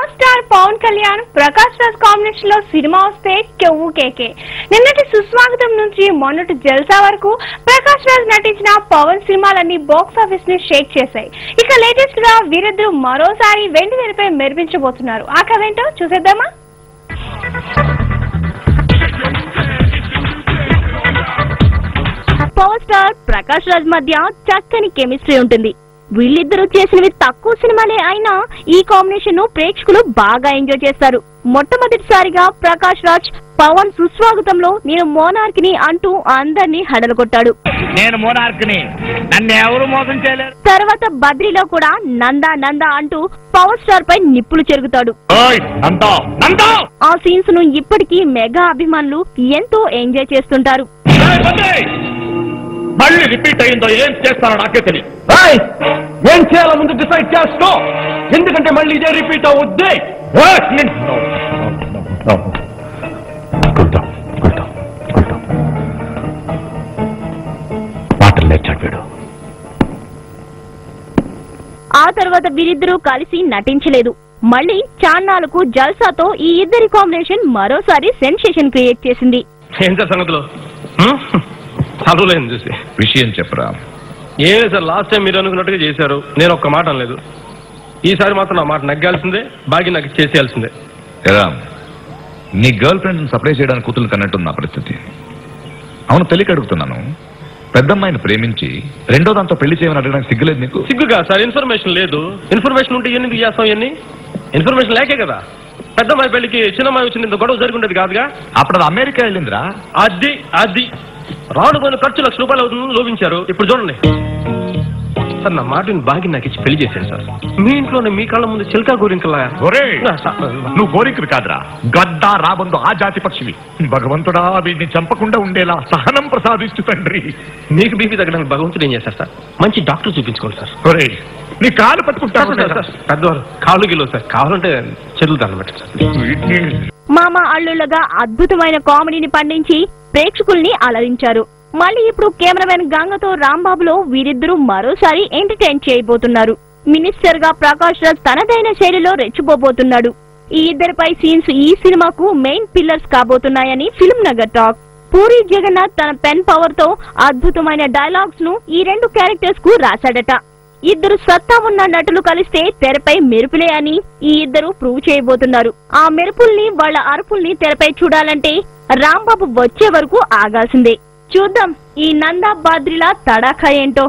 Power star Pawan Kalyan Prakash Raj combination లో cinema వస్తే కెవ్వు కేకే. నిన్నటి సుస్వాగతం నుంచి మొన్నటి జల్సా వరకు ప్రకాష్ రాజ్ నటించిన పవన్ సినిమాలన్నీ బాక్స్ ఆఫీస్ ని షేక్ చేశాయి. ఇక లేటెస్ట్ గా వీరిద్దరూ మరోసారి వెండి తెరపై మెరిపించబోతున్నారు. ఆ కథేంటో చూసేద్దామా? పవర్ స్టార్ ప్రకాష్ రాజ్ మధ్య చక్కని కెమిస్ట్రీ ఉంటుంది. వీళ్ళిద్దరూ చేసినవి తక్కువ సినిమాలే అయినా ఈ కాంబినేషన్ ను ప్రేక్షకులు బాగా ఎంజాయ్ చేస్తారు. మొట్టమొదటిసారిగా ప్రకాష్ రాజ్ పవన్ సుస్వాగతంలో నేను మోనార్క్ ని అంటూ అందరినీ హడలగొట్టాడు. తర్వాత బద్రీలో కూడా నందా నందా అంటూ పవర్ స్టార్ పై నిప్పులు చెరుగుతాడు. ఆ సీన్స్ ను ఇప్పటికీ మెగా అభిమానులు ఎంతో ఎంజాయ్ చేస్తుంటారు. మళ్ళీ రిపీట్ అయిందో ఏం చేస్తానో నాకే తెలియదు. ఏం చేయాలో ముందు డిసైడ్ చేస్తాం, ఎందుకంటే మళ్ళీ ఇదే రిపీట్ అవుద్ది. ఆ తర్వాత వీరిద్దరూ కలిసి నటించలేదు. మళ్ళీ చాన్నాళ్లకు జల్సాతో ఈ ఇద్దరి కాంబినేషన్ మరోసారి సెన్సేషన్ క్రియేట్ చేసింది. చూసి విషయం చెప్పరా? ఏమే సార్, లాస్ట్ టైం మీరు అనుకున్నట్టుగా చేశారు, నేను ఒక్క మాట అనలేదు. ఈసారి మాత్రం నా మాట నగ్గాల్సిందే, బాగా నాకు చేసేయాల్సిందే. నీ గర్ల్ ఫ్రెండ్ సప్లై చేయడానికి కూతురు కన్నట్టుంది నా పరిస్థితి. అవును, తెలియక అడుగుతున్నాను. పెద్దమ్మాయిని ప్రేమించి రెండో దాంతో పెళ్లి చేయమని అడగడానికి సిగ్గులేదు నీకు? సిగ్గుగా సార్, ఇన్ఫర్మేషన్ లేదు. ఇన్ఫర్మేషన్ ఉంటే ఎందుకు చేస్తాం? ఇవన్నీ ఇన్ఫర్మేషన్ లేకే కదా పెద్దమ్మాయి పెళ్లికి చిన్నమ్మాయి వచ్చింది, ఇంత గొడవ జరుగుండేది కాదుగా. అప్పుడు అమెరికా వెళ్ళిందిరా. అది రాను పోయిన ఖర్చు ₹1,00,000 అవుతుంది, లోపించారు. ఇప్పుడు చూడండి సార్, నా మాటని బాగా నాకు ఇచ్చి పెళ్లి చేశాను సార్. మీ ఇంట్లోనే మీ కళ్ళ ముందు చిలకా గోరింకలా. నువ్వు గోరింకవి కాదురా, గద్దా రాబందు ఆ జాతి పక్షివి. భగవంతుడా వీడిని చంపకుండా ఉండేలా సహనం ప్రసాదిస్తూ తండ్రి. మీకు బీపీ తగ్గడానికి భగవంతుడు ఏం చేస్తారు సార్? మంచి డాక్టర్ చూపించుకోండి సార్. నీ కాలు పట్టుకుంటాను సార్, పెద్దవారు కాళ్ళు గిలో సార్, కావాలంటే చెల్లుతాను అన్నమాట. మామ అల్లుళ్ళగా అద్భుతమైన కామెడీని పండించి ప్రేక్షకుల్ని అలరించారు. మళ్ళీ ఇప్పుడు కెమెరామెన్ గంగతో రాంబాబులో వీరిద్దరూ మరోసారి ఎంటర్టైన్ చేయబోతున్నారు. మినిస్టర్ గా ప్రకాష్ రాజ్ తనదైన శైలిలో రెచ్చిపోబోతున్నాడు. ఈ ఇద్దరిపై సీన్స్ ఈ సినిమాకు మెయిన్ పిల్లర్స్ కాబోతున్నాయని ఫిల్మ్ నగర్ టాక్. పూరి జగన్నాథ్ తన పెన్ పవర్ తో అద్భుతమైన డైలాగ్స్ ను ఈ రెండు క్యారెక్టర్స్ కు రాశాడట. ఇద్దరు సత్తా ఉన్న నటులు కలిస్తే తెరపై మెరుపులే అని ఈ ఇద్దరు ప్రూవ్ చేయబోతున్నారు. ఆ మెరుపుల్ని, వాళ్ళ అరుపుల్ని తెరపై చూడాలంటే రాంబాబు వచ్చే వరకు ఆగాల్సిందే. చూద్దాం ఈ నందా బాద్రిలా తడాఖా ఏంటో.